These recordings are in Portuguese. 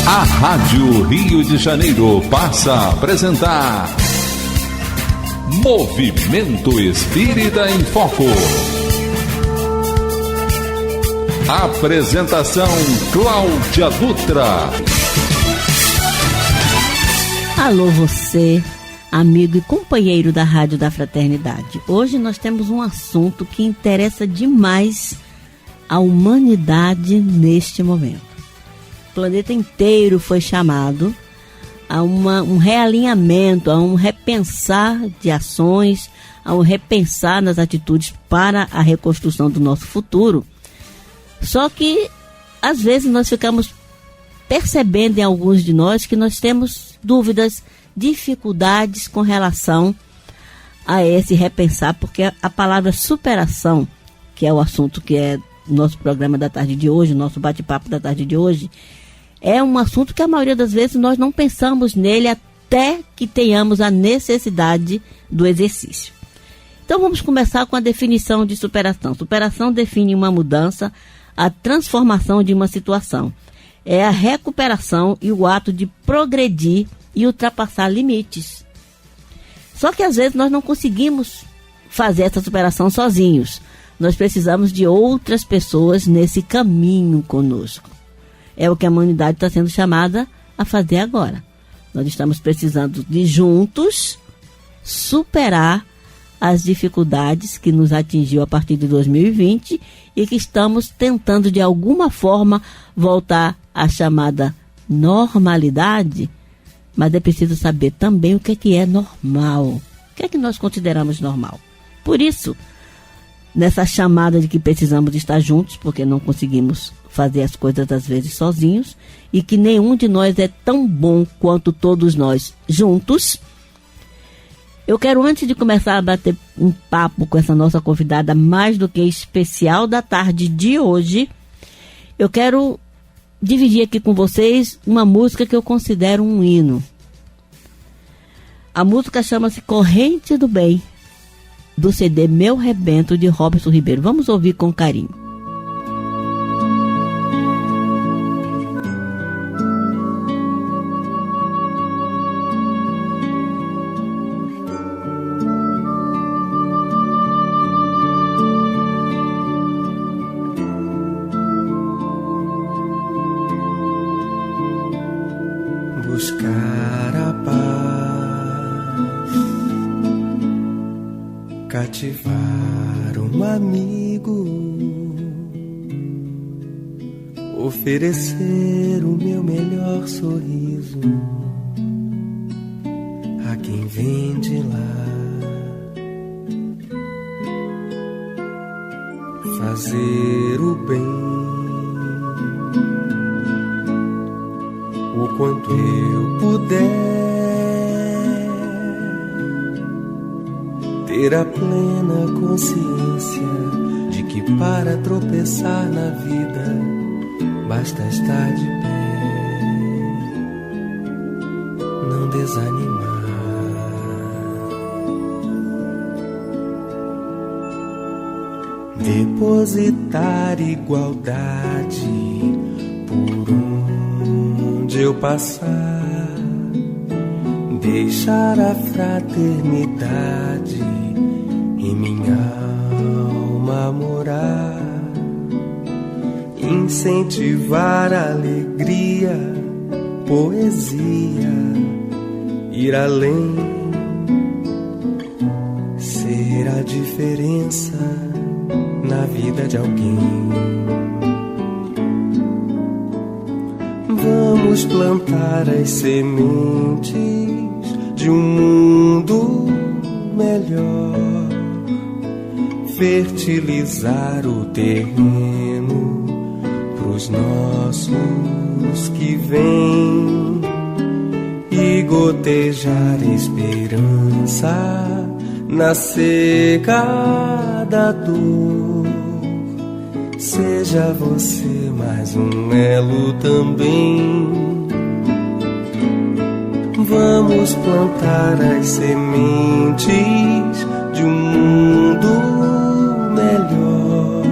A Rádio Rio de Janeiro passa a apresentar Movimento Espírita em Foco. Apresentação Cláudia Dutra. Alô você, amigo e companheiro da Rádio da Fraternidade. Hoje nós temos um assunto que interessa demais a humanidade neste momento. O planeta inteiro foi chamado a um realinhamento, a um repensar de ações, a um repensar nas atitudes para a reconstrução do nosso futuro. Só que, às vezes, nós ficamos percebendo em alguns de nós que nós temos dúvidas, dificuldades com relação a esse repensar, porque a palavra superação, que é o assunto que é nosso programa da tarde de hoje, nosso bate-papo da tarde de hoje, é um assunto que a maioria das vezes nós não pensamos nele até que tenhamos a necessidade do exercício. Então vamos começar com a definição de superação. Superação define uma mudança, a transformação de uma situação. É a recuperação e o ato de progredir e ultrapassar limites. Só que às vezes nós não conseguimos fazer essa superação sozinhos. Nós precisamos de outras pessoas nesse caminho conosco. É o que a humanidade está sendo chamada a fazer agora. Nós estamos precisando de juntos superar as dificuldades que nos atingiu a partir de 2020 e que estamos tentando de alguma forma voltar à chamada normalidade, mas é preciso saber também o que é normal. O que é que nós consideramos normal? Por isso, nessa chamada de que precisamos estar juntos, porque não conseguimos fazer as coisas às vezes sozinhos, e que nenhum de nós é tão bom quanto todos nós juntos, eu quero, antes de começar a bater um papo com essa nossa convidada mais do que especial da tarde de hoje, eu quero dividir aqui com vocês uma música que eu considero um hino. A música chama-se Corrente do Bem, do CD Meu Rebento, de Robson Ribeiro. Vamos ouvir com carinho. Buscar a paz, cativar um amigo, oferecer o meu melhor sorriso a quem vem de lá, fazer o bem o quanto eu puder, ter a plena consciência de que para tropeçar na vida basta estar de pé, não desanimar. Depositar igualdade por onde eu passar, deixar a fraternidade em minha alma morar, incentivar a alegria, poesia, ir além, ser a diferença na vida de alguém. Vamos plantar as sementes de um mundo melhor, fertilizar o terreno pros nossos que vêm e gotejar esperança na seca da dor. Seja você mais um elo também. Vamos plantar as sementes de um mundo melhor,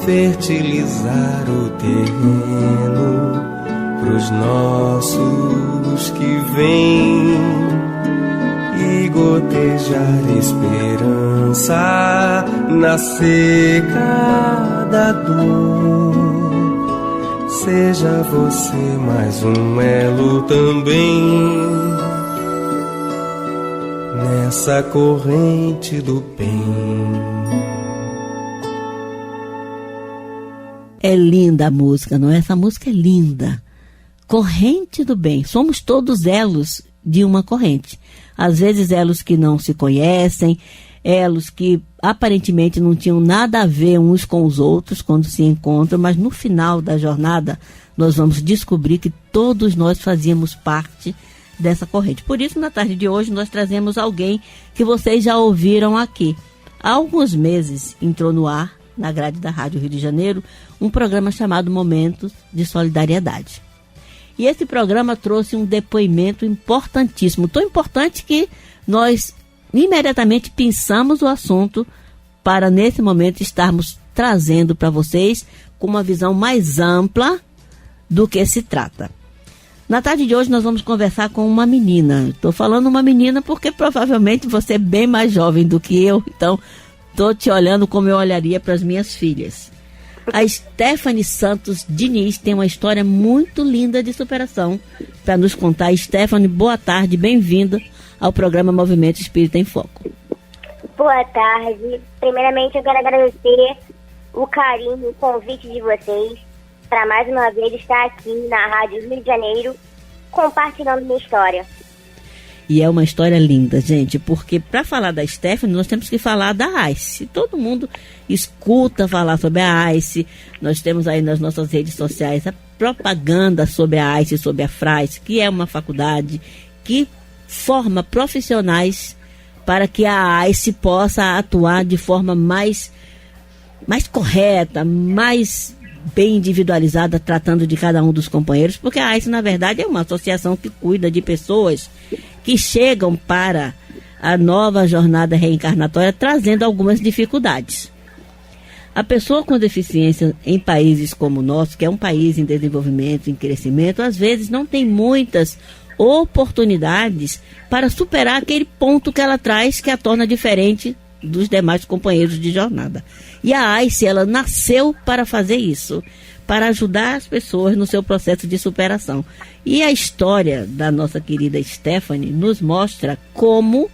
fertilizar o terreno pros os nossos que vêm e gotejar esperança na seca da dor. Seja você mais um elo também nessa corrente do bem. É linda a música, não é? Essa música é linda. Corrente do bem. Somos todos elos de uma corrente. Às vezes elos que não se conhecem, elos que aparentemente não tinham nada a ver uns com os outros quando se encontram, mas no final da jornada nós vamos descobrir que todos nós fazíamos parte dessa corrente. Por isso, na tarde de hoje, nós trazemos alguém que vocês já ouviram aqui. Há alguns meses entrou no ar, na grade da Rádio Rio de Janeiro, um programa chamado Momentos de Solidariedade. E esse programa trouxe um depoimento importantíssimo, tão importante que nós imediatamente pensamos o assunto para, nesse momento, estarmos trazendo para vocês com uma visão mais ampla do que se trata. Na tarde de hoje nós vamos conversar com uma menina. Estou falando uma menina porque provavelmente você é bem mais jovem do que eu, então estou te olhando como eu olharia para as minhas filhas. A Stephanie Santos Diniz tem uma história muito linda de superação para nos contar. Stephanie, boa tarde, bem-vinda ao programa Movimento Espírita em Foco. Boa tarde. Primeiramente, eu quero agradecer o carinho, o convite de vocês para mais uma vez estar aqui na Rádio Rio de Janeiro compartilhando minha história. E é uma história linda, gente, porque para falar da Stephanie, nós temos que falar da ICE. Todo mundo escuta falar sobre a ICE. Nós temos aí nas nossas redes sociais a propaganda sobre a ICE, sobre a FRAIS, que é uma faculdade que forma profissionais para que a ICE possa atuar de forma mais correta, mais bem individualizada, tratando de cada um dos companheiros, porque a ICE, na verdade, é uma associação que cuida de pessoas que chegam para a nova jornada reencarnatória trazendo algumas dificuldades. A pessoa com deficiência em países como o nosso, que é um país em desenvolvimento, em crescimento, às vezes não tem muitas oportunidades para superar aquele ponto que ela traz que a torna diferente dos demais companheiros de jornada. E a ICE, ela nasceu para fazer isso, para ajudar as pessoas no seu processo de superação. E a história da nossa querida Stephanie nos mostra como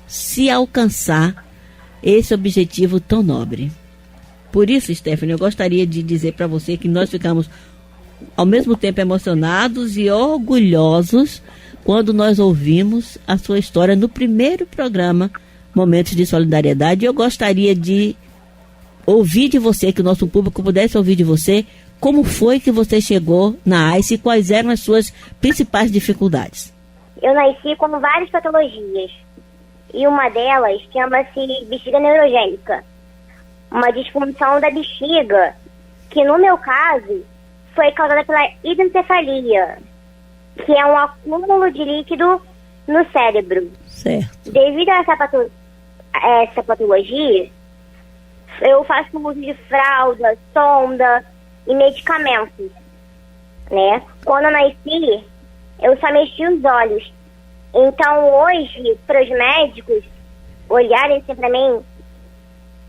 se alcançar esse objetivo tão nobre. Por isso, Stephanie, eu gostaria de dizer para você que nós ficamos ao mesmo tempo emocionados e orgulhosos quando nós ouvimos a sua história no primeiro programa Momentos de Solidariedade. Eu gostaria de ouvir de você, que o nosso público pudesse ouvir de você, como foi que você chegou na ICE e quais eram as suas principais dificuldades. Eu nasci com várias patologias e uma delas chama-se bexiga neurogênica, uma disfunção da bexiga que, no meu caso, foi causada pela hidrocefalia, que é um acúmulo de líquido no cérebro. Certo. Devido a essa patologia, eu faço uso de fralda, sonda e medicamentos, né? Quando eu nasci, eu só mexi os olhos. Então, hoje, para os médicos olharem assim para mim,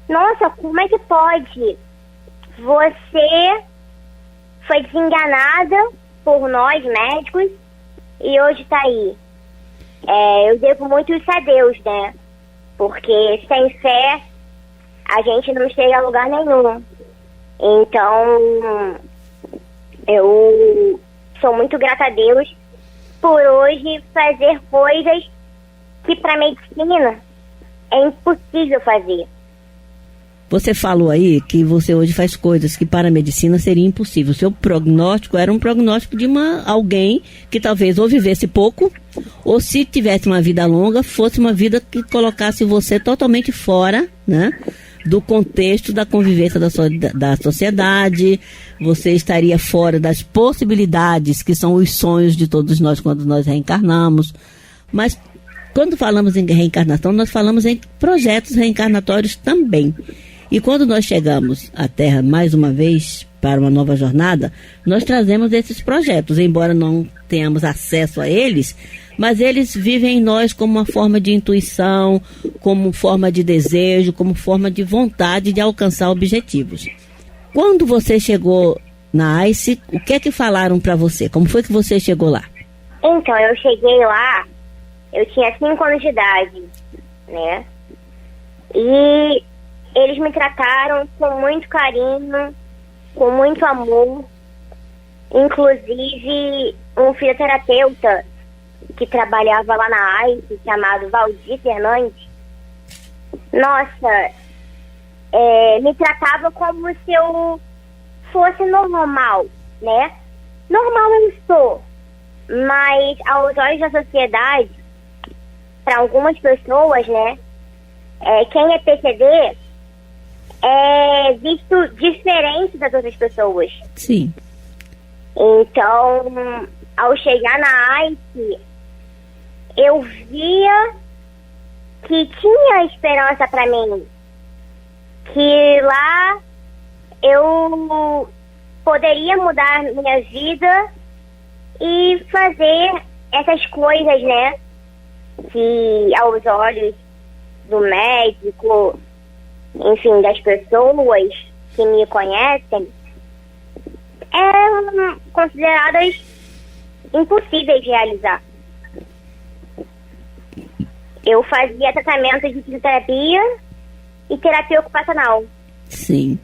nossa, como é que pode? Você foi desenganada por nós, médicos, e hoje está aí. Eu devo muito isso a Deus, né? Porque sem fé a gente não chega a lugar nenhum. Então, eu sou muito grata a Deus por hoje fazer coisas que para a medicina é impossível fazer. Você falou aí que você hoje faz coisas que para a medicina seria impossível. O seu prognóstico era um prognóstico de alguém que talvez ou vivesse pouco, ou se tivesse uma vida longa, fosse uma vida que colocasse você totalmente fora, né, do contexto da convivência da sociedade. Você estaria fora das possibilidades que são os sonhos de todos nós quando nós reencarnamos. Mas quando falamos em reencarnação, nós falamos em projetos reencarnatórios também. E quando nós chegamos à Terra, mais uma vez, para uma nova jornada, nós trazemos esses projetos, embora não tenhamos acesso a eles, mas eles vivem em nós como uma forma de intuição, como forma de desejo, como forma de vontade de alcançar objetivos. Quando você chegou na ICE, o que é que falaram para você? Como foi que você chegou lá? Então, eu cheguei lá, eu tinha 5 anos de idade, né? E eles me trataram com muito carinho, com muito amor. Inclusive, um fisioterapeuta que trabalhava lá na ICE, chamado Valdir Fernandes, nossa, me tratava como se eu fosse normal, né? Normal eu sou, mas aos olhos da sociedade, para algumas pessoas, né, quem é PCD é visto diferente das outras pessoas. Sim. Então, ao chegar na ICE, eu via que tinha esperança para mim, que lá eu poderia mudar minha vida e fazer essas coisas, né, que aos olhos do médico, enfim, das pessoas que me conhecem, eram consideradas impossíveis de realizar. Eu fazia tratamento de fisioterapia e terapia ocupacional. Sim.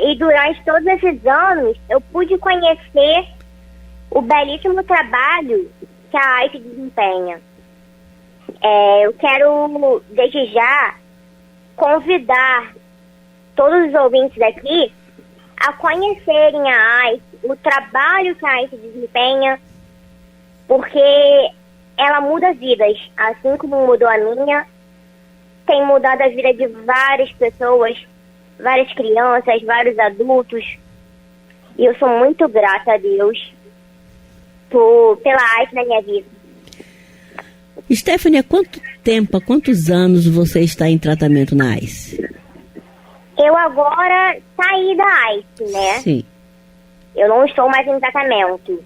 E durante todos esses anos, eu pude conhecer o belíssimo trabalho que a ICE desempenha. Eu quero, desde já, convidar todos os ouvintes daqui a conhecerem a ICE, o trabalho que a ICE desempenha, porque ela muda vidas, assim como mudou a minha, tem mudado a vida de várias pessoas, várias crianças, vários adultos, e eu sou muito grata a Deus pela ICE na minha vida. Stephanie, há quanto tempo, há quantos anos você está em tratamento na ICE? Eu agora saí da ICE, né? Sim. Eu não estou mais em tratamento,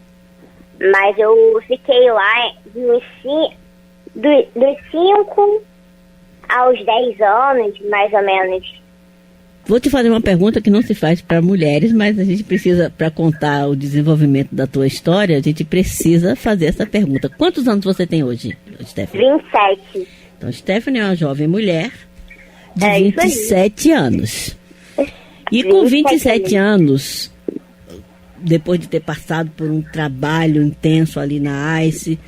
mas eu fiquei lá dos 5 aos 10 anos, mais ou menos. Vou te fazer uma pergunta que não se faz para mulheres, mas a gente precisa, para contar o desenvolvimento da tua história, a gente precisa fazer essa pergunta. Quantos anos você tem hoje, Stephanie? 27. Então, Stephanie é uma jovem mulher de 27 anos. E com 27 anos, depois de ter passado por um trabalho intenso ali na ICE,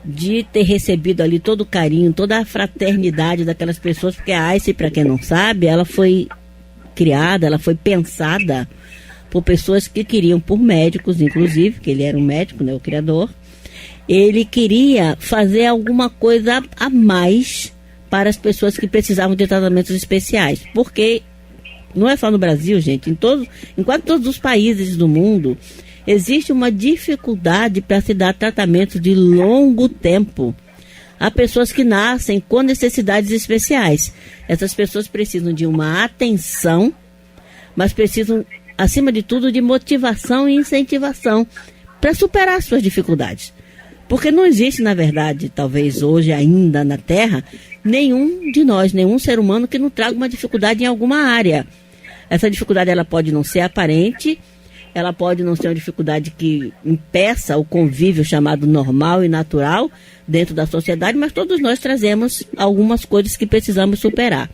de ter recebido ali todo o carinho, toda a fraternidade daquelas pessoas, porque a ICE, para quem não sabe, ela foi criada, ela foi pensada por pessoas que queriam, por médicos inclusive, que ele era um médico, né, o criador. Ele queria fazer alguma coisa a mais para as pessoas que precisavam de tratamentos especiais, porque não é só no Brasil, gente, em quase todos os países do mundo existe uma dificuldade para se dar tratamentos de longo tempo a pessoas que nascem com necessidades especiais. Essas pessoas precisam de uma atenção, mas precisam, acima de tudo, de motivação e incentivação para superar suas dificuldades. Porque não existe, na verdade, talvez hoje ainda na Terra, nenhum de nós, nenhum ser humano que não traga uma dificuldade em alguma área. Essa dificuldade ela pode não ser aparente, ela pode não ser uma dificuldade que impeça o convívio chamado normal e natural dentro da sociedade, mas todos nós trazemos algumas coisas que precisamos superar.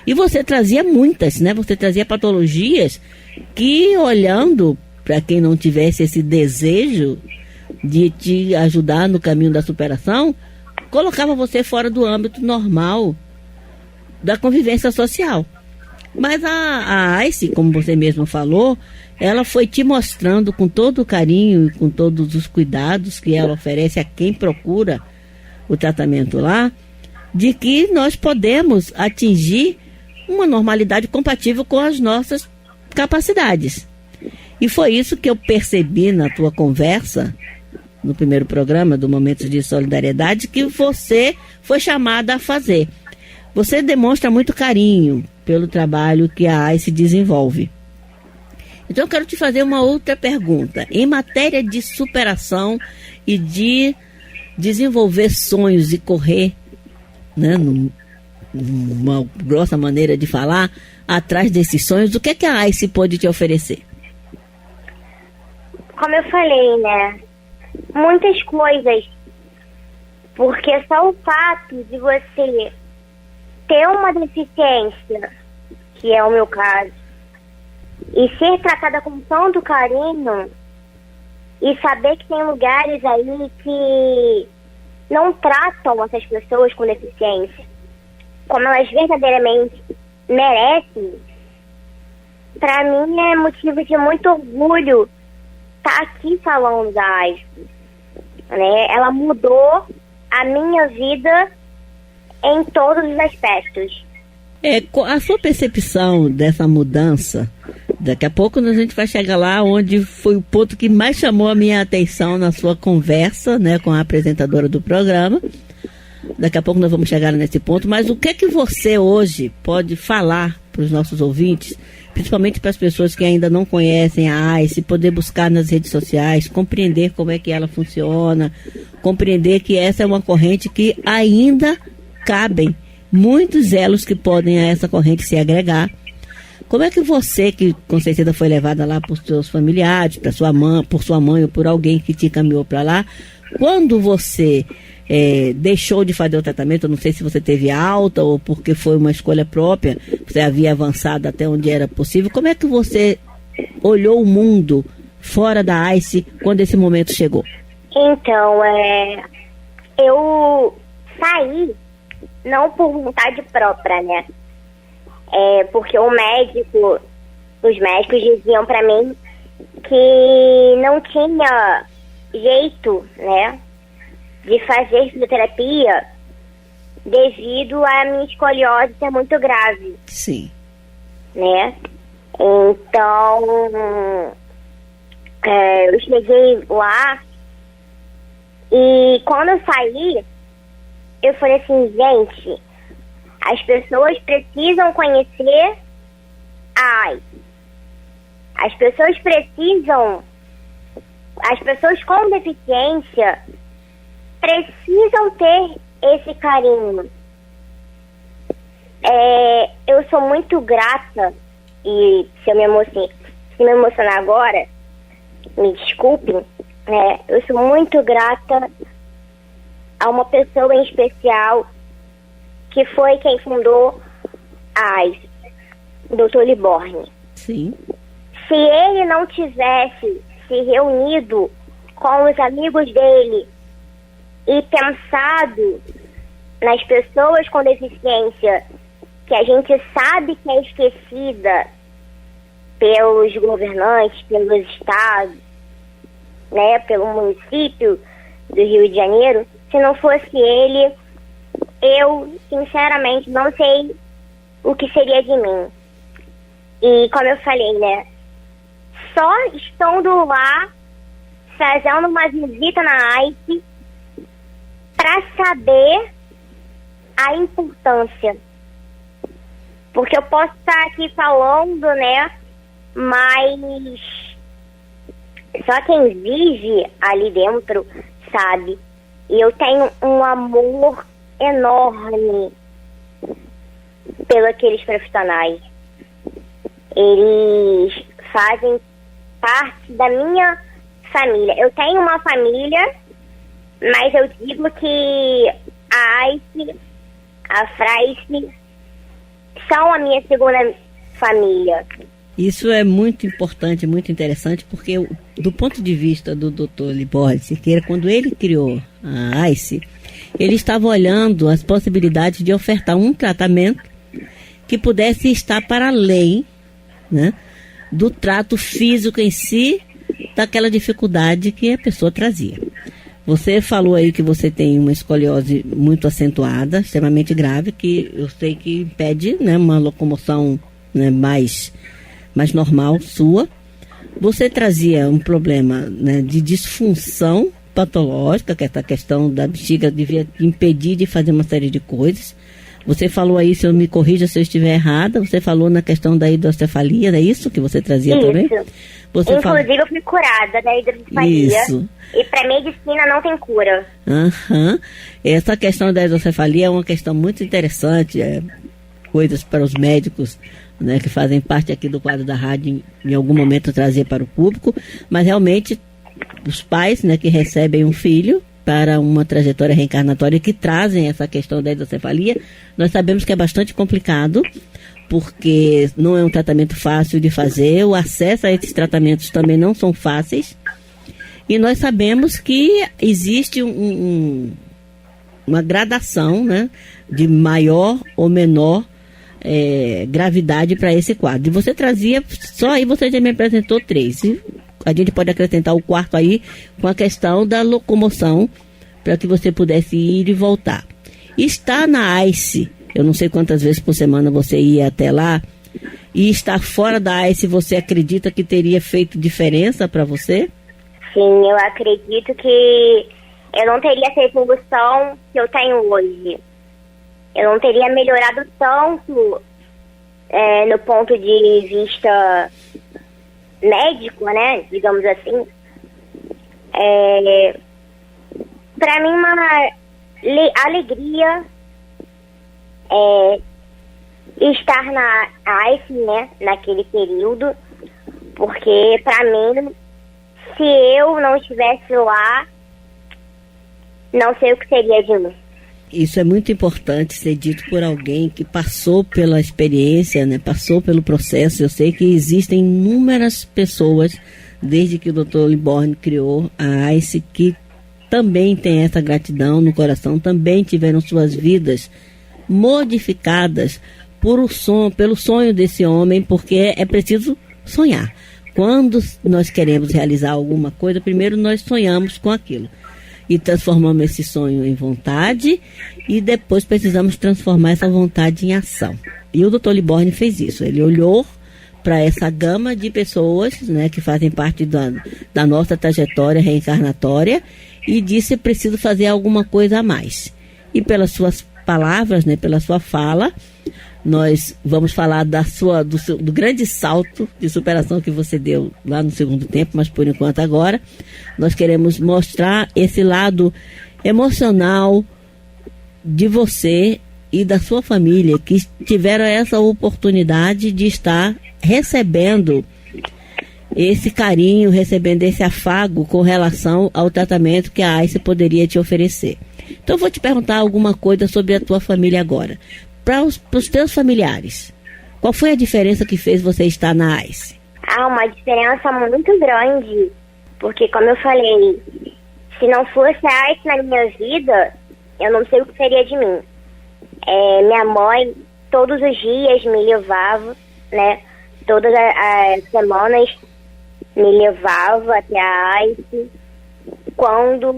E você trazia muitas, né? Você trazia patologias que, olhando para quem não tivesse esse desejo de te ajudar no caminho da superação, colocava você fora do âmbito normal da convivência social. Mas a ICE, como você mesmo falou, ela foi te mostrando com todo o carinho e com todos os cuidados que ela oferece a quem procura o tratamento lá, de que nós podemos atingir uma normalidade compatível com as nossas capacidades. E foi isso que eu percebi na tua conversa, no primeiro programa do Momentos de Solidariedade, que você foi chamada a fazer. Você demonstra muito carinho pelo trabalho que a ICE desenvolve. Então eu quero te fazer uma outra pergunta. Em matéria de superação e de desenvolver sonhos e correr, né, numa grossa maneira de falar, atrás desses sonhos, o que é que a ICE pode te oferecer? Como eu falei, né? Muitas coisas. Porque só o fato de você ter uma deficiência, que é o meu caso, e ser tratada com tanto carinho, e saber que tem lugares aí que não tratam essas pessoas com deficiência como elas verdadeiramente merecem, pra mim é motivo de muito orgulho estar aqui falando da AISE, né? Ela mudou a minha vida em todos os aspectos. A sua percepção dessa mudança, daqui a pouco a gente vai chegar lá onde foi o ponto que mais chamou a minha atenção na sua conversa, né, com a apresentadora do programa. Daqui a pouco nós vamos chegar nesse ponto, mas o que é que você hoje pode falar para os nossos ouvintes, principalmente para as pessoas que ainda não conhecem a AISE, poder buscar nas redes sociais, compreender como é que ela funciona, compreender que essa é uma corrente que ainda cabem muitos elos que podem a essa corrente se agregar. Como é que você, que com certeza foi levada lá por seus familiares, por sua mãe ou por alguém que te encaminhou para lá, quando você deixou de fazer o tratamento, eu não sei se você teve alta ou porque foi uma escolha própria, você havia avançado até onde era possível, como é que você olhou o mundo fora da AISE quando esse momento chegou? Então, eu saí não por vontade própria, né? Porque os médicos diziam pra mim que não tinha jeito, né, de fazer fisioterapia devido à minha escoliose ser muito grave. Sim. Né? Então, eu cheguei lá e quando eu saí, eu falei assim, gente, as pessoas precisam conhecer a AISE. As pessoas com deficiência precisam ter esse carinho. Eu sou muito grata, e se me emocionar agora, me desculpem, né? Eu sou muito grata a uma pessoa em especial que foi quem fundou a AISE, o Dr. Liborni. Sim. Se ele não tivesse se reunido com os amigos dele e pensado nas pessoas com deficiência, que a gente sabe que é esquecida pelos governantes, pelos estados, né, pelo município do Rio de Janeiro, se não fosse ele, eu sinceramente não sei o que seria de mim. E como eu falei, né, só estando lá, fazendo uma visita na AISE, para saber a importância. Porque eu posso estar aqui falando, né, mas só quem vive ali dentro sabe. E eu tenho um amor enorme pelos aqueles profissionais. Eles fazem parte da minha família. Eu tenho uma família, mas eu digo que a AISE, a FRAISE, são a minha segunda família. Isso é muito importante, muito interessante, porque do ponto de vista do Dr. Liborni Cerqueira, quando ele criou a AISE, ele estava olhando as possibilidades de ofertar um tratamento que pudesse estar para além, né, do trato físico em si, daquela dificuldade que a pessoa trazia. Você falou aí que você tem uma escoliose muito acentuada, extremamente grave, que eu sei que impede, né, uma locomoção, né, mais normal sua. Você trazia um problema, né, de disfunção patológica, que essa questão da bexiga devia impedir de fazer uma série de coisas. Você falou aí, se eu me corrija se eu estiver errada, você falou na questão da hidrocefalia, é isso que você trazia também? Você Inclusive, eu fui curada da hidrocefalia. Isso. E para medicina não tem cura. Essa questão da hidrocefalia é uma questão muito interessante, coisas para os médicos, né, que fazem parte aqui do quadro da rádio, em algum momento trazer para o público, mas realmente os pais, né, que recebem um filho para uma trajetória reencarnatória que trazem essa questão da hidrocefalia, nós sabemos que é bastante complicado, porque não é um tratamento fácil de fazer, o acesso a esses tratamentos também não são fáceis, e nós sabemos que existe uma gradação, né, de maior ou menor gravidade para esse quadro. E você trazia, só aí você já me apresentou 3. E a gente pode acrescentar o 4º aí com a questão da locomoção, para que você pudesse ir e voltar. Está na ICE, eu não sei quantas vezes por semana você ia até lá, e estar fora da ICE, você acredita que teria feito diferença para você? Sim, eu acredito que eu não teria essa evolução que eu tenho hoje. Eu não teria melhorado tanto no ponto de vista médico, né? Digamos assim. Para mim, uma alegria estar na ICE, né? Naquele período. Porque, para mim, se eu não estivesse lá, não sei o que seria de mim. Isso é muito importante ser dito por alguém que passou pela experiência, né? Passou pelo processo. Eu sei que existem inúmeras pessoas, desde que o Dr. Liborni criou a ICE, que também têm essa gratidão no coração, também tiveram suas vidas modificadas pelo sonho desse homem, porque é preciso sonhar. Quando nós queremos realizar alguma coisa, primeiro nós sonhamos com aquilo. E transformamos esse sonho em vontade e depois precisamos transformar essa vontade em ação. E o Dr. Liborni fez isso. Ele olhou para essa gama de pessoas, né, que fazem parte da nossa trajetória reencarnatória e disse: preciso fazer alguma coisa a mais. E pelas suas palavras, né, pela sua fala, nós vamos falar do grande salto de superação que você deu lá no segundo tempo, mas por enquanto agora nós queremos mostrar esse lado emocional de você e da sua família, que tiveram essa oportunidade de estar recebendo esse carinho, recebendo esse afago com relação ao tratamento que a ICE poderia te oferecer. Então eu vou te perguntar alguma coisa sobre a tua família agora. Para os teus familiares, qual foi a diferença que fez você estar na ICE? Uma diferença muito grande, porque como eu falei, se não fosse a ICE na minha vida, eu não sei o que seria de mim. Minha mãe todos os dias me levava, né? Todas as semanas me levava até a ICE. Quando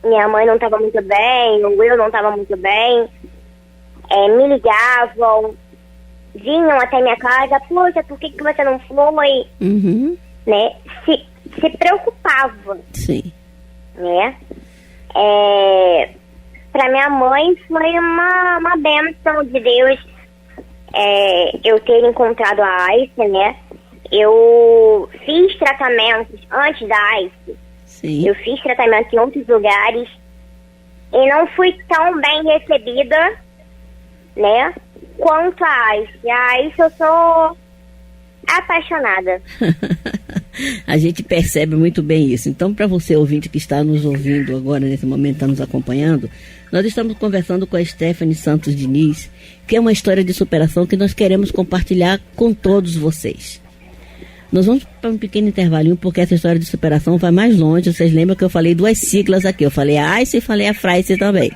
minha mãe não estava muito bem, ou eu não estava muito bem, me ligavam, vinham até minha casa: poxa, por que você não foi? Uhum. Né? Se preocupava. Sim. Né? Para minha mãe foi uma bênção de Deus eu ter encontrado a ICE, né? Eu fiz tratamentos antes da ICE. Sim. Eu fiz tratamento em outros lugares e não fui tão bem recebida, né, quanto a ICE. A ICE eu sou apaixonada. A gente percebe muito bem isso. Então, para você ouvinte que está nos ouvindo agora, nesse momento, está nos acompanhando, nós estamos conversando com a Stephanie Santos Diniz, que é uma história de superação que nós queremos compartilhar com todos vocês. Nós vamos para um pequeno intervalinho, porque essa história de superação vai mais longe. Vocês lembram que eu falei 2 siglas aqui. Eu falei a ICE e falei a FRICE também.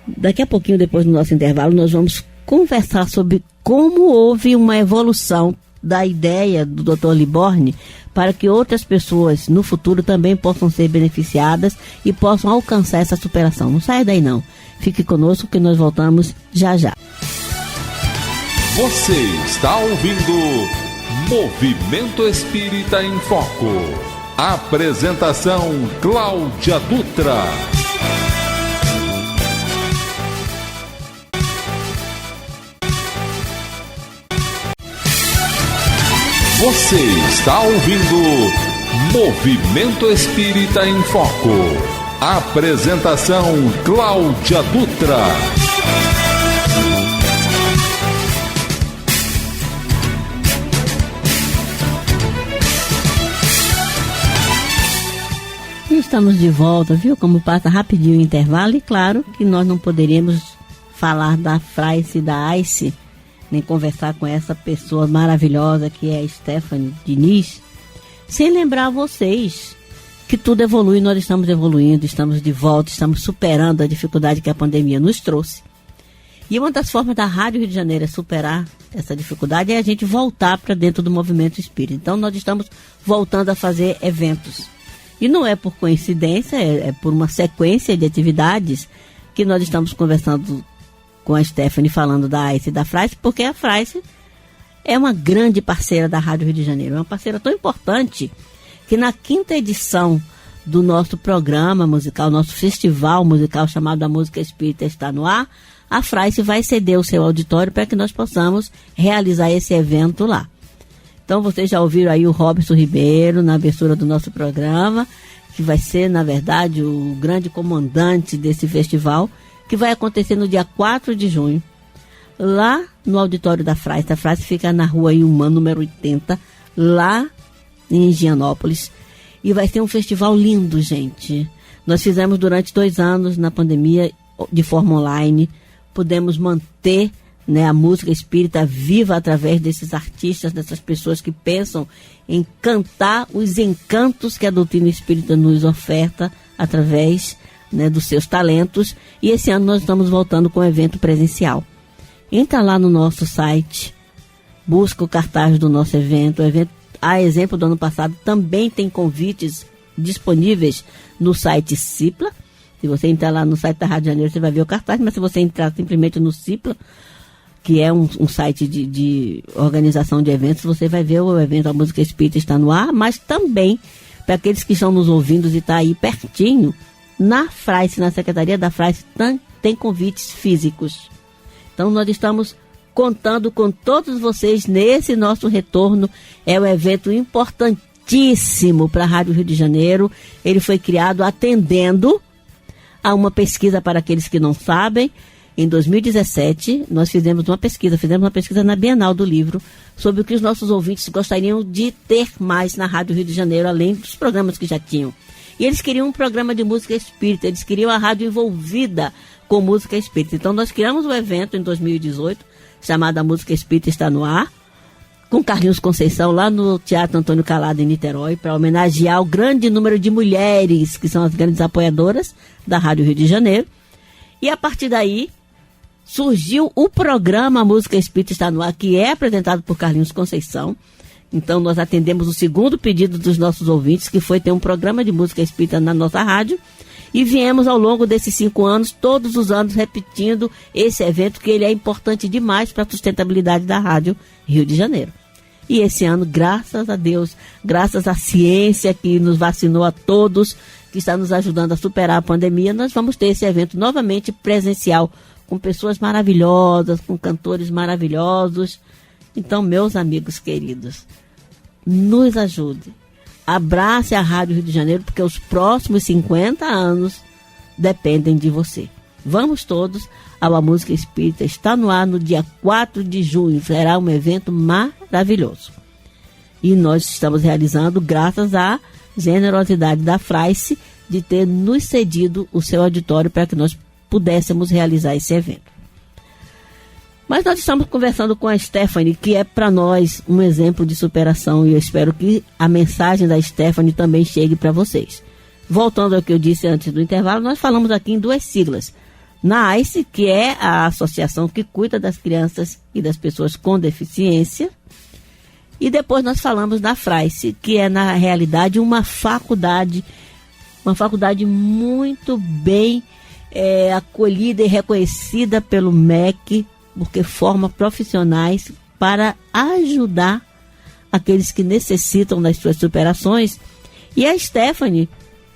Daqui a pouquinho, depois do nosso intervalo, nós vamos conversar sobre como houve uma evolução da ideia do Dr. Liborni para que outras pessoas no futuro também possam ser beneficiadas e possam alcançar essa superação. Não saia daí não. Fique conosco que nós voltamos já já. Você está ouvindo Movimento Espírita em Foco. Apresentação: Cláudia Dutra. Você está ouvindo Movimento Espírita em Foco. Apresentação Cláudia Dutra. Estamos de volta, viu como passa rapidinho o intervalo, e claro que nós não poderíamos falar da Fraice e da Ice, nem conversar com essa pessoa maravilhosa que é a Stephanie Diniz, sem lembrar vocês que tudo evolui, nós estamos evoluindo, estamos de volta, estamos superando a dificuldade que a pandemia nos trouxe. E uma das formas da Rádio Rio de Janeiro superar essa dificuldade é a gente voltar para dentro do movimento espírita. Então nós estamos voltando a fazer eventos. E não é por coincidência, é por uma sequência de atividades que nós estamos conversando com a Stephanie, falando da Ice e da Fraice, porque a Fraice é uma grande parceira da Rádio Rio de Janeiro. É uma parceira tão importante que na 5ª edição do nosso programa musical, nosso festival musical chamado A Música Espírita Está no Ar, a Fraice vai ceder o seu auditório para que nós possamos realizar esse evento lá. Então vocês já ouviram aí o Robson Ribeiro na abertura do nosso programa, que vai ser, na verdade, o grande comandante desse festival, que vai acontecer no dia 4 de junho, lá no auditório da Fraice. A Fraice fica na rua Iumã, número 80, lá em Higienópolis. E vai ser um festival lindo, gente. Nós fizemos durante 2 anos, na pandemia, de forma online. Pudemos manter, né, a música espírita viva através desses artistas, dessas pessoas que pensam em cantar os encantos que a doutrina espírita nos oferta através, né, dos seus talentos. E esse ano nós estamos voltando com o evento presencial. Entra lá no nosso site, busca o cartaz do nosso evento. O evento, a exemplo do ano passado, também tem convites disponíveis no site Cipla. Se você entrar lá no site da Rádio Janeiro, você vai ver o cartaz, mas se você entrar simplesmente no Cipla, que é um site de organização de eventos, você vai ver o evento A Música Espírita Está no Ar, mas também, para aqueles que estão nos ouvindo e está aí pertinho, na Fraice, na Secretaria da Fraice, tem convites físicos. Então nós estamos contando com todos vocês nesse nosso retorno. É um evento importantíssimo para a Rádio Rio de Janeiro. Ele foi criado atendendo a uma pesquisa, para aqueles que não sabem. Em 2017, nós fizemos uma pesquisa na Bienal do Livro, sobre o que os nossos ouvintes gostariam de ter mais na Rádio Rio de Janeiro, além dos programas que já tinham. E eles queriam um programa de música espírita, eles queriam a rádio envolvida com música espírita. Então nós criamos um evento em 2018, chamado A Música Espírita Está no Ar, com Carlinhos Conceição, lá no Teatro Antônio Calado, em Niterói, para homenagear o grande número de mulheres, que são as grandes apoiadoras da Rádio Rio de Janeiro. E a partir daí, surgiu o programa A Música Espírita Está no Ar, que é apresentado por Carlinhos Conceição. Então nós atendemos o segundo pedido dos nossos ouvintes, que foi ter um programa de música espírita na nossa rádio, e viemos ao longo desses 5 anos, todos os anos, repetindo esse evento, que ele é importante demais para a sustentabilidade da Rádio Rio de Janeiro. E esse ano, graças a Deus, graças à ciência que nos vacinou a todos, que está nos ajudando a superar a pandemia, nós vamos ter esse evento novamente presencial, com pessoas maravilhosas, com cantores maravilhosos. Então, meus amigos queridos, nos ajude. Abrace a Rádio Rio de Janeiro, porque os próximos 50 anos dependem de você. Vamos todos ao A Música Espírita Está no Ar no dia 4 de junho. Será um evento maravilhoso. E nós estamos realizando graças à generosidade da Fraice de ter nos cedido o seu auditório para que nós pudéssemos realizar esse evento. Mas nós estamos conversando com a Stephanie, que é para nós um exemplo de superação, e eu espero que a mensagem da Stephanie também chegue para vocês. Voltando ao que eu disse antes do intervalo, nós falamos aqui em 2 siglas. Na ICE, que é a associação que cuida das crianças e das pessoas com deficiência, e depois nós falamos na Fraice, que é na realidade uma faculdade muito bem acolhida e reconhecida pelo MEC, porque forma profissionais para ajudar aqueles que necessitam das suas superações. E a Stephanie,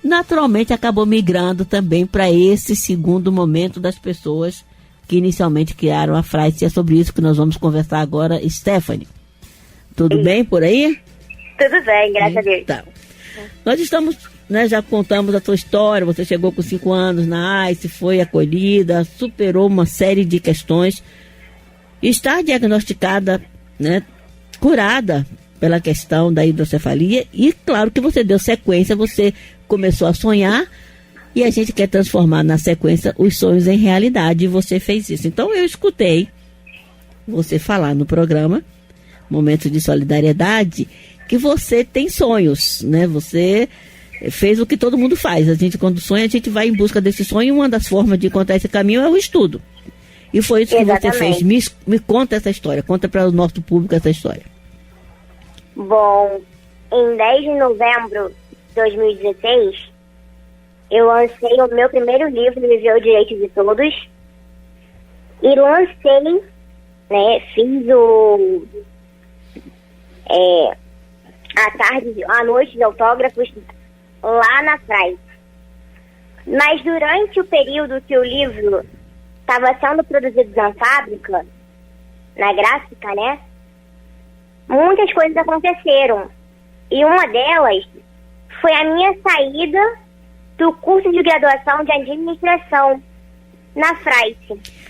naturalmente, acabou migrando também para esse segundo momento das pessoas que inicialmente criaram a Fraice. E é sobre isso que nós vamos conversar agora. Stephanie, Tudo bem por aí? Tudo bem, graças a Deus. Então, nós estamos, né, já contamos a sua história, você chegou com 5 anos na AIDS, foi acolhida, superou uma série de questões, está diagnosticada, né, curada pela questão da hidrocefalia e claro que você deu sequência, você começou a sonhar e a gente quer transformar na sequência os sonhos em realidade e você fez isso. Então eu escutei você falar no programa Momento de Solidariedade que você tem sonhos, né? Você fez o que todo mundo faz. A gente, quando sonha, a gente vai em busca desse sonho e uma das formas de encontrar esse caminho é o estudo. E foi isso que você fez. Me conta essa história, conta para o nosso público essa história. Bom, em 10 de novembro de 2016, eu lancei o meu primeiro livro, Viver o Direito de Todos, e lancei, né, fiz a noite de autógrafos lá na praia. Mas durante o período que o livro estava sendo produzido na fábrica, na gráfica, né, muitas coisas aconteceram. E uma delas foi a minha saída do curso de graduação de administração na FRAIS,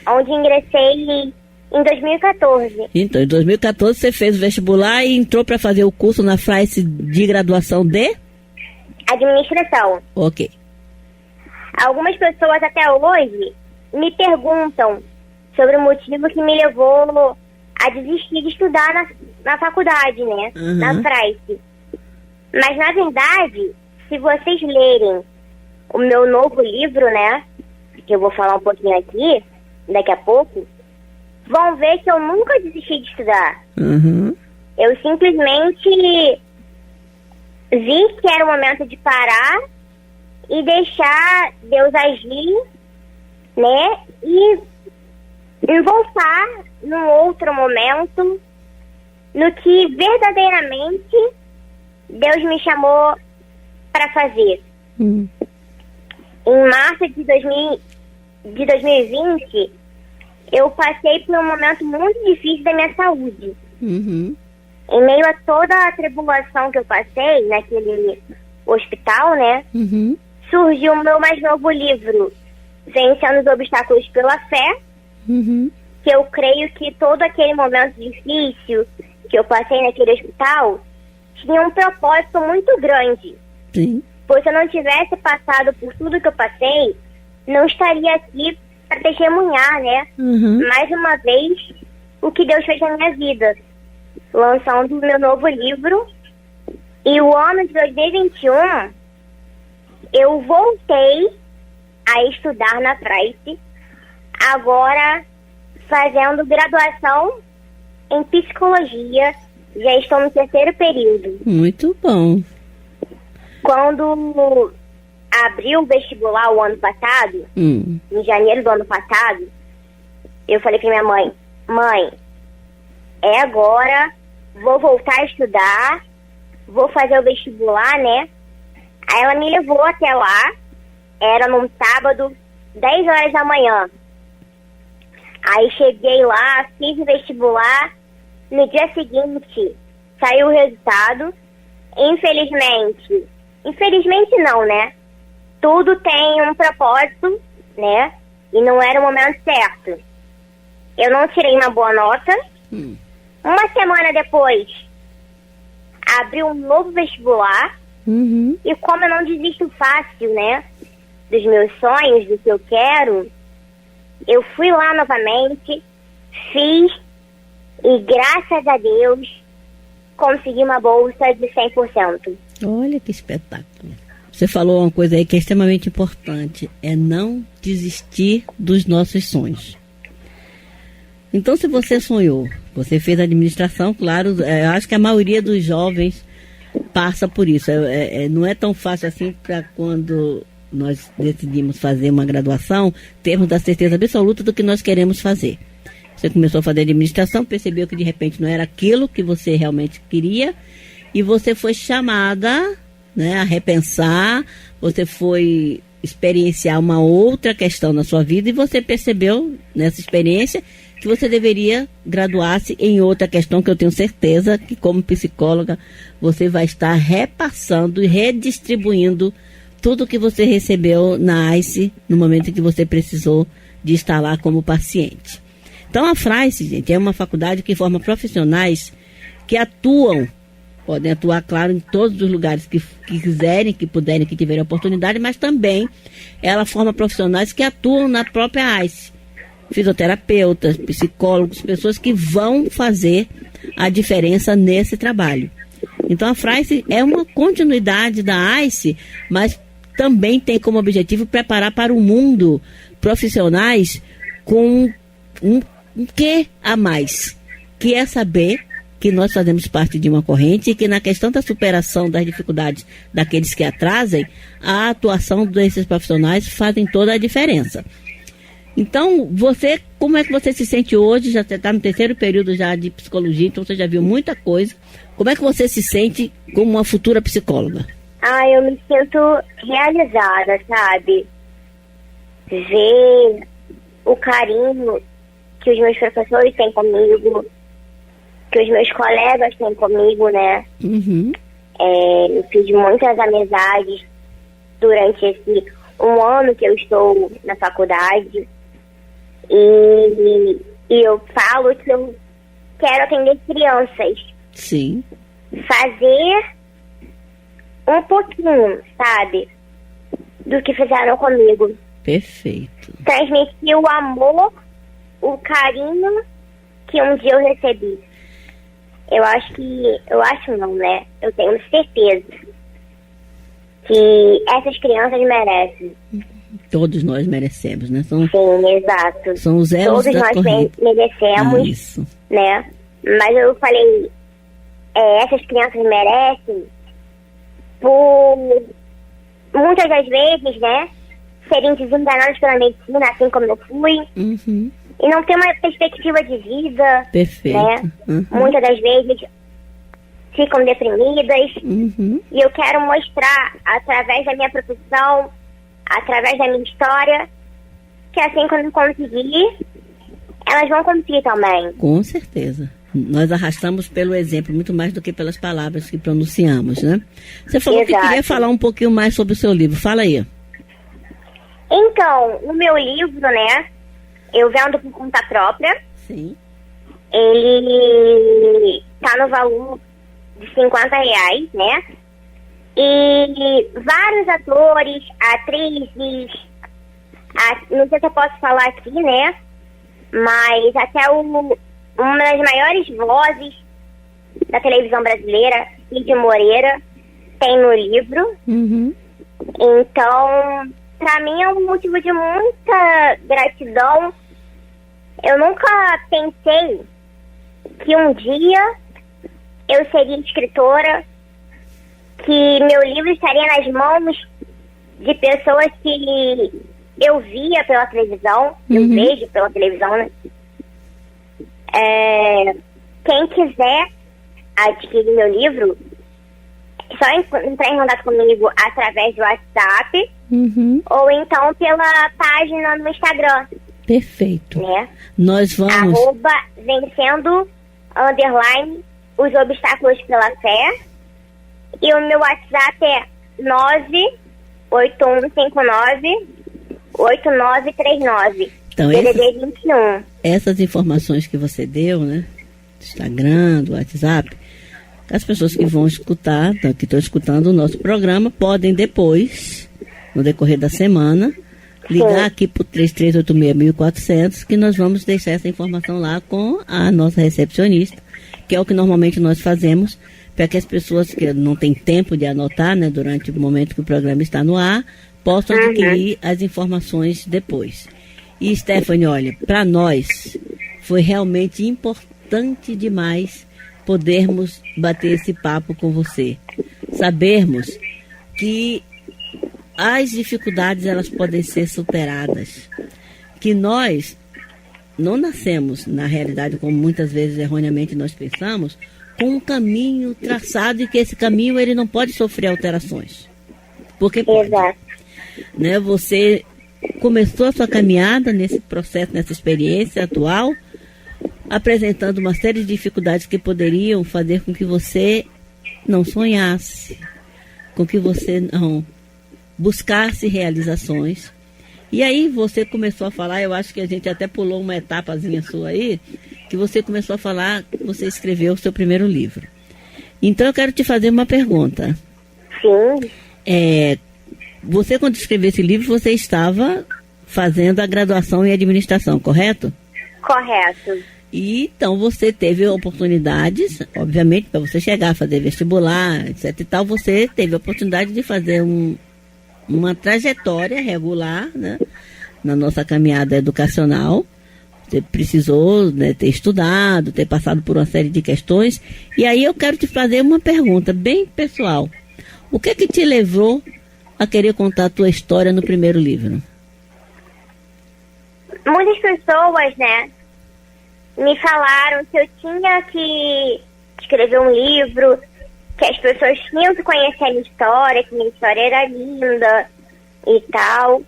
onde ingressei em 2014. Então, em 2014 você fez o vestibular e entrou para fazer o curso na FRAIS de graduação de? Administração. Ok. Algumas pessoas até hoje me perguntam sobre o motivo que me levou a desistir de estudar na faculdade, né? Uhum. Na FRAIS. Mas, na verdade, se vocês lerem o meu novo livro, né? Que eu vou falar um pouquinho aqui, daqui a pouco, vão ver que eu nunca desisti de estudar. Uhum. Eu simplesmente vi que era o momento de parar e deixar Deus agir, né? E voltar num outro momento no que verdadeiramente Deus me chamou para fazer. Em março de 2020, eu passei por um momento muito difícil da minha saúde. Uhum. Em meio a toda a tribulação que eu passei naquele hospital, né? Uhum. Surgiu o meu mais novo livro, Vencendo os Obstáculos pela Fé, Uhum. que eu creio que todo aquele momento difícil que eu passei naquele hospital tinha um propósito muito grande. Sim. Pois se eu não tivesse passado por tudo que eu passei, não estaria aqui para testemunhar, né? Uhum. Mais uma vez, o que Deus fez na minha vida. Lançando o meu novo livro. E o ano de 2021, eu voltei a estudar na FRAIS, agora fazendo graduação em psicologia. Já estou no 3º período. Muito bom. Quando abri o vestibular o ano passado, em janeiro do ano passado, eu falei pra minha mãe, mãe, é agora, vou voltar a estudar, vou fazer o vestibular, né? Aí ela me levou até lá, era num sábado, 10 horas da manhã. Aí cheguei lá, fiz o vestibular, no dia seguinte saiu o resultado. Infelizmente não, né? Tudo tem um propósito, né? E não era o momento certo. Eu não tirei uma boa nota. Uma semana depois, abri um novo vestibular. Uhum. E como eu não desisto fácil, né? Dos meus sonhos, do que eu quero, eu fui lá novamente, fiz, e graças a Deus, consegui uma bolsa de 100%. Olha que espetáculo. Você falou uma coisa aí que é extremamente importante, é não desistir dos nossos sonhos. Então, se você sonhou, você fez administração, claro, eu acho que a maioria dos jovens passa por isso. Não é tão fácil assim para quando nós decidimos fazer uma graduação, termos a certeza absoluta do que nós queremos fazer. Você começou a fazer administração, percebeu que de repente não era aquilo que você realmente queria e você foi chamada, né, a repensar, você foi experienciar uma outra questão na sua vida e você percebeu nessa experiência que você deveria graduar-se em outra questão, que eu tenho certeza que, como psicóloga, você vai estar repassando e redistribuindo tudo que você recebeu na ICE no momento em que você precisou de estar lá como paciente. Então, a FRAICE, gente, é uma faculdade que forma profissionais que atuam, podem atuar, claro, em todos os lugares que quiserem, que puderem, que tiverem oportunidade, mas também ela forma profissionais que atuam na própria ICE. Fisioterapeutas, psicólogos, pessoas que vão fazer a diferença nesse trabalho. Então, a FRAICE é uma continuidade da ICE, mas também tem como objetivo preparar para o mundo profissionais com um quê a mais, que é saber que nós fazemos parte de uma corrente e que na questão da superação das dificuldades daqueles que atrasem, a atuação desses profissionais fazem toda a diferença. Então, você, como é que você se sente hoje? Já está no terceiro período já de psicologia, então você já viu muita coisa. Como é que você se sente como uma futura psicóloga? Eu me sinto realizada, sabe? Ver o carinho que os meus professores têm comigo, que os meus colegas têm comigo, né? Uhum. Eu fiz muitas amizades durante esse 1 ano que eu estou na faculdade. E eu falo que eu quero atender crianças. Sim. Fazer um pouquinho, sabe? Do que fizeram comigo. Perfeito. Transmitir o amor, o carinho que um dia eu recebi. Eu acho não, né? Eu tenho certeza que essas crianças merecem. Todos nós merecemos, né? Sim, exato. São os elos Todos da nós corrente. merecemos, Isso. né? Mas eu falei, essas crianças merecem por muitas das vezes, né? Serem desenganadas pela medicina, assim como eu fui. Uhum. E não ter uma perspectiva de vida. Perfeito. Né? Uhum. Muitas das vezes ficam deprimidas. Uhum. E eu quero mostrar, através da minha profissão, através da minha história, que assim quando eu conseguir, elas vão conseguir também. Com certeza. Nós arrastamos pelo exemplo, muito mais do que pelas palavras que pronunciamos, né? Você falou que queria falar um pouquinho mais sobre o seu livro. Fala aí. Então, o meu livro, né, eu vendo por conta própria. Sim. Ele tá no valor de R$50, né? E vários atores, atrizes, não sei se eu posso falar aqui, né? Mas até uma das maiores vozes da televisão brasileira, Cid Moreira, tem no livro. Uhum. Então, pra mim é um motivo de muita gratidão. Eu nunca pensei que um dia eu seria escritora, que meu livro estaria nas mãos de pessoas que eu via pela televisão, eu vejo pela televisão, né? Quem quiser adquirir meu livro, só entrar em contato comigo através do WhatsApp, ou então pela página no Instagram. Perfeito. Né? Nós vamos... @vencendo_ os obstáculos pela fé. E o meu WhatsApp é 981598939. Então, DDD 21. Essas informações que você deu, né? Do Instagram, do WhatsApp, as pessoas que vão escutar, que estão escutando o nosso programa, podem depois, no decorrer da semana, ligar aqui para o 3386-1400, que nós vamos deixar essa informação lá com a nossa recepcionista, que é o que normalmente nós fazemos, para que as pessoas que não têm tempo de anotar, né, durante o momento que o programa está no ar, possam adquirir as informações depois. E, Stephanie, olha, para nós foi realmente importante demais podermos bater esse papo com você. Sabermos que as dificuldades, elas podem ser superadas. Que nós não nascemos, na realidade, como muitas vezes erroneamente nós pensamos, com um caminho traçado e que esse caminho ele não pode sofrer alterações. Porque pode. Exato. Né? Você começou a sua caminhada nesse processo, nessa experiência atual, apresentando uma série de dificuldades que poderiam fazer com que você não sonhasse, com que você não buscasse realizações. E aí você começou a falar, eu acho que a gente até pulou uma etapazinha sua aí, que você começou a falar que você escreveu o seu primeiro livro. Então eu quero te fazer uma pergunta. Sim. Você, quando escreveu esse livro, você estava fazendo a graduação em administração, correto? Correto. E então você teve oportunidades, obviamente, para você chegar a fazer vestibular, etc e tal, você teve a oportunidade de fazer uma trajetória regular, né, na nossa caminhada educacional. Você precisou, né, ter estudado, ter passado por uma série de questões. E aí eu quero te fazer uma pergunta bem pessoal. O que te levou a querer contar a tua história no primeiro livro? Muitas pessoas, né, me falaram que eu tinha que escrever um livro, que as pessoas tinham que conhecer a minha história, que minha história era linda e tal.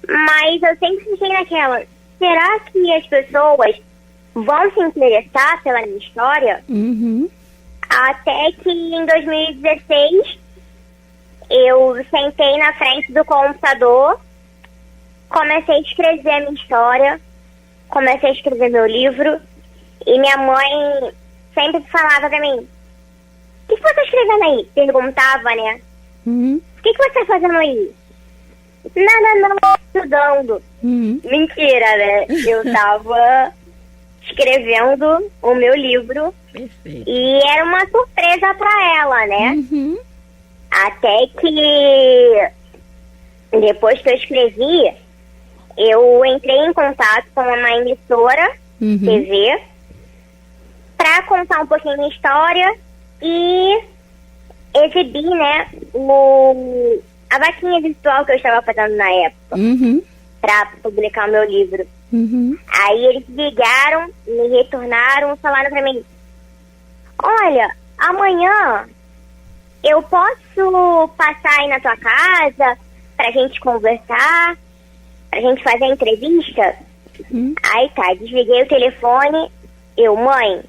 Mas eu sempre fiquei naquela, será que as pessoas vão se interessar pela minha história? Uhum. Até que em 2016 eu sentei na frente do computador, comecei a escrever a minha história, comecei a escrever meu livro, e minha mãe sempre falava pra mim, o que você tá escrevendo aí? Perguntava, né? Uhum. O que você tá fazendo aí? Nada, não, estudando. Uhum. Mentira, né? Eu tava escrevendo o meu livro. Perfeito. E era uma surpresa pra ela, né? Uhum. Até que depois que eu escrevi, eu entrei em contato com uma emissora TV pra contar um pouquinho minha história e exibi, né, a vaquinha virtual que eu estava fazendo na época pra publicar o meu livro. Aí eles ligaram, me retornaram, falaram pra mim, olha, amanhã eu posso passar aí na tua casa pra gente conversar, pra gente fazer a entrevista? Aí tá, desliguei o telefone, mãe,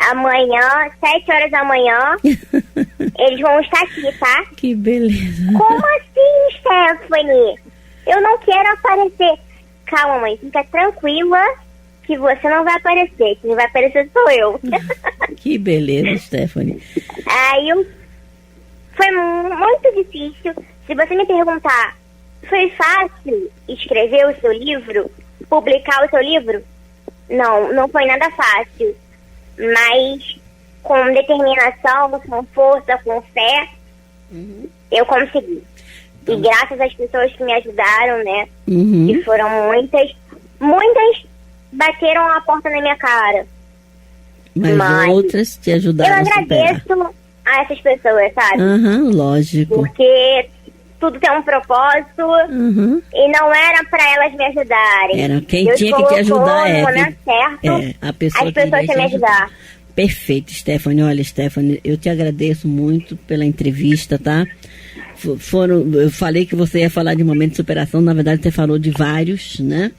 amanhã, 7 horas da manhã, eles vão estar aqui, tá? Que beleza. Como assim, Stephanie? Eu não quero aparecer. Calma, mãe, fica tranquila que você não vai aparecer. Quem vai aparecer sou eu. Que beleza, Stephanie. Aí foi muito difícil. Se você me perguntar, foi fácil escrever o seu livro? Publicar o seu livro? Não foi nada fácil. Mas com determinação, com força, com fé, eu consegui. E graças às pessoas que me ajudaram, né? Que foram muitas bateram a porta na minha cara. Mas outras te ajudaram a superar. Eu agradeço a essas pessoas, sabe? Lógico. Porque tudo tem um propósito e não era pra elas me ajudarem. Era quem Deus tinha que te ajudar. No momento certo, a pessoa as pessoas que me ajudar. Perfeito, Stephanie. Olha, Stephanie, eu te agradeço muito pela entrevista, tá? Eu falei que você ia falar de momento de superação, na verdade você falou de vários, né?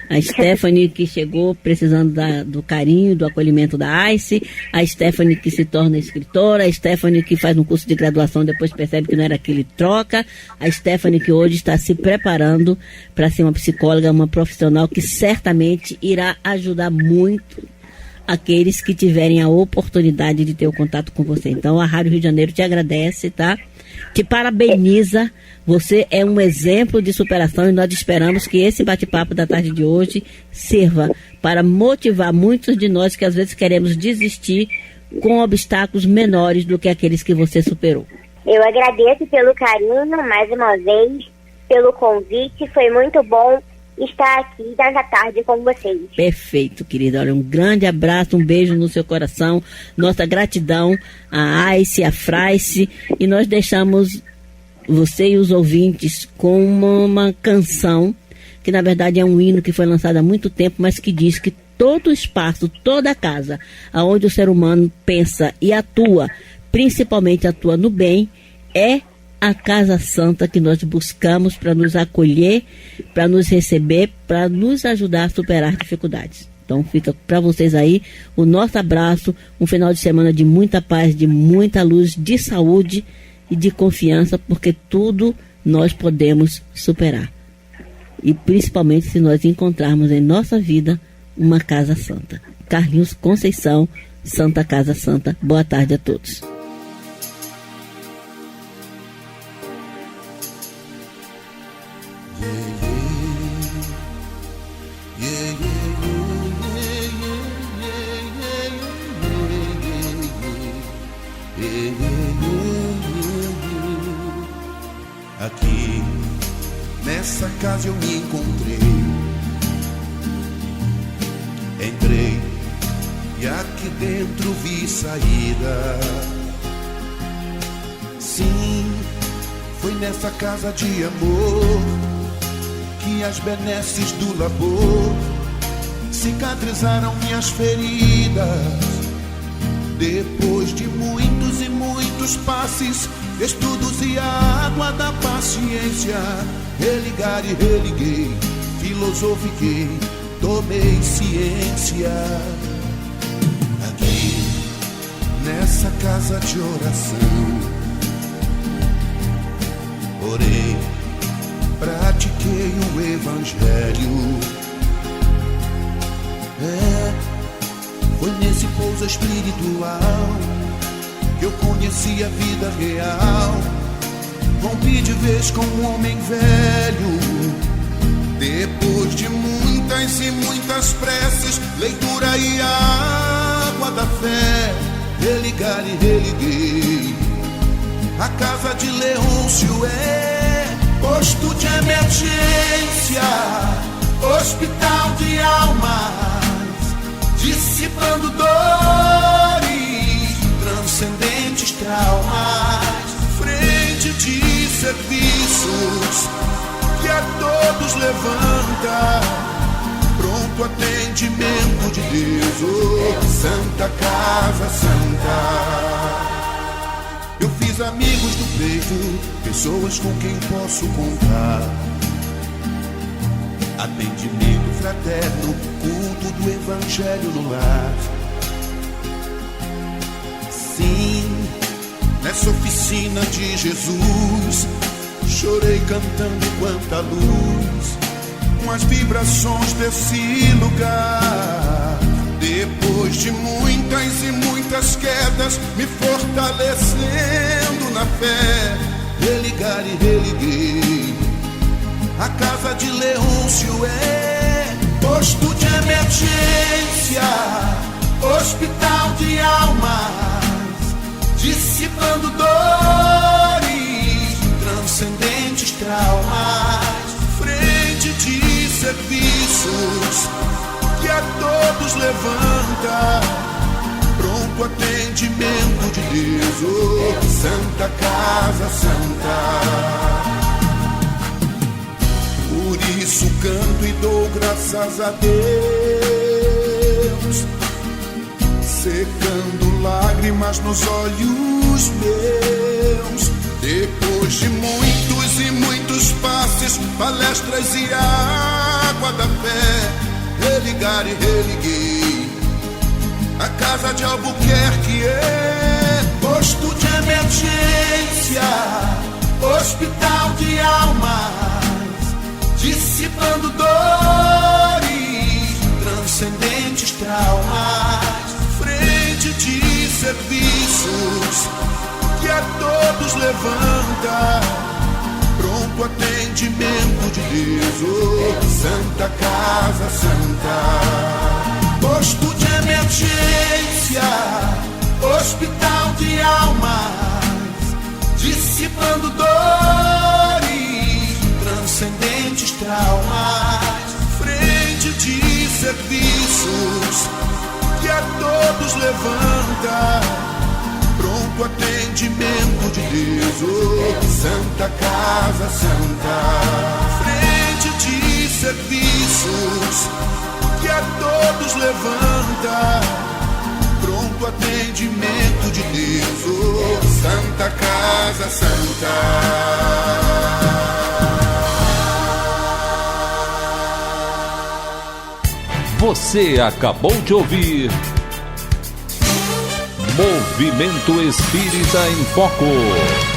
A Stephanie que chegou precisando do carinho, do acolhimento da ICE, a Stephanie que se torna escritora, a Stephanie que faz um curso de graduação e depois percebe que não era aquilo e troca, a Stephanie que hoje está se preparando para ser uma psicóloga, uma profissional que certamente irá ajudar muito aqueles que tiverem a oportunidade de ter o contato com você. Então a Rádio Rio de Janeiro te agradece, tá? Te parabeniza, você é um exemplo de superação e nós esperamos que esse bate-papo da tarde de hoje sirva para motivar muitos de nós que às vezes queremos desistir com obstáculos menores do que aqueles que você superou. Eu agradeço pelo carinho, mais uma vez, pelo convite, foi muito bom estar aqui nessa tarde com vocês. Perfeito, querida. Olha, um grande abraço, um beijo no seu coração, nossa gratidão à ICE, à Fraice, e nós deixamos você e os ouvintes com uma canção que na verdade é um hino que foi lançado há muito tempo, mas que diz que todo espaço, toda casa aonde o ser humano pensa e atua, principalmente atua no bem, é a Casa Santa que nós buscamos para nos acolher, para nos receber, para nos ajudar a superar dificuldades. Então fica para vocês aí o nosso abraço, um final de semana de muita paz, de muita luz, de saúde e de confiança, porque tudo nós podemos superar. E principalmente se nós encontrarmos em nossa vida uma casa santa. Carlinhos Conceição, Santa Casa Santa. Boa tarde a todos. Aqui nessa casa eu me encontrei. Entrei e aqui dentro vi saída. Sim, foi nessa casa de amor que as benesses do labor cicatrizaram minhas feridas. Depois de muitos e muitos passes, estudos e a água da paciência, religar e religuei, filosofiquei, tomei ciência. Aqui, nessa casa de oração, orei, pratiquei o evangelho. Foi nesse pouso espiritual que eu conheci a vida real. Rompi de vez com um homem velho. Depois de muitas e muitas preces, leitura e a água da fé, religar e religuei. A casa de Leôncio é posto de emergência, hospital de almas, dissipando dores, transcendentes traumas, frente de serviços que a todos levanta, pronto atendimento de Deus, oh, Santa Casa Santa. Eu fiz amigos do peito, pessoas com quem posso contar, atendimento fraterno, culto do evangelho no lar. Sim, nessa oficina de Jesus, chorei cantando quanta luz, com as vibrações desse lugar. Depois de muitas e muitas quedas, me fortalecendo na fé, religar e religuei. A casa de Leôncio é posto de emergência, hospital de almas, dissipando dores, transcendentes traumas, frente de serviços que a todos levanta, pronto atendimento de Deus, oh, Santa Casa Santa. Por isso canto e dou graças a Deus, secando lágrimas nos olhos meus. Depois de muitos e muitos passes, palestras e a água da fé, religar e religuei. A casa de Albuquerque é posto de emergência, hospital de almas, dissipando dores, transcendentes traumas, frente de serviços que a todos levanta, pronto atendimento de Deus, oh, Santa Casa Santa. Posto de emergência, hospital de almas, dissipando dores, transcendentes traumas, frente de serviços que a todos levanta, pronto atendimento de Deus, oh, Santa Casa Santa. Frente de serviços que a todos levanta, pronto atendimento de Deus, oh, Santa Casa Santa. Você acabou de ouvir Movimento Espírita em Foco.